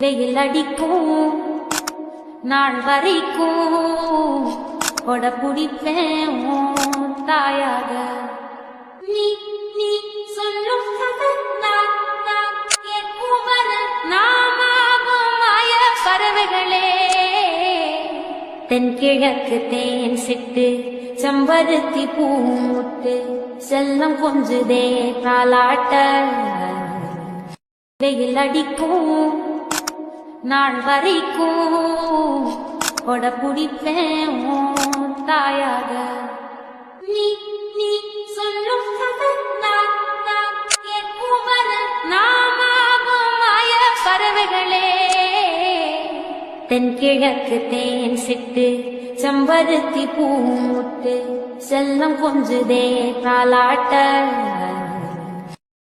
வெயில் அடிக்கும் நாள் வரைக்கும் கொட பிடிப்பேன் தாயாக. நீ நீ சொல்லும் நாமாய பறவைகளே, தென்கிழக்கு தேன் சிட்டு செம்பருத்தி பூமுட்டு செல்லம் கொஞ்சுதே காலாட்ட. வெயில் அடிக்கும் நாள் வரைக்கும் கொட பிடிப்பேன் தாயாக. நீ நீ சொல்லும் நாமாய பறவைகளே, தென்கிழக்கு தேன் சிட்டு செம்பருத்தி பூமுட்டு செல்லம் கொஞ்சுதே காலாட்ட.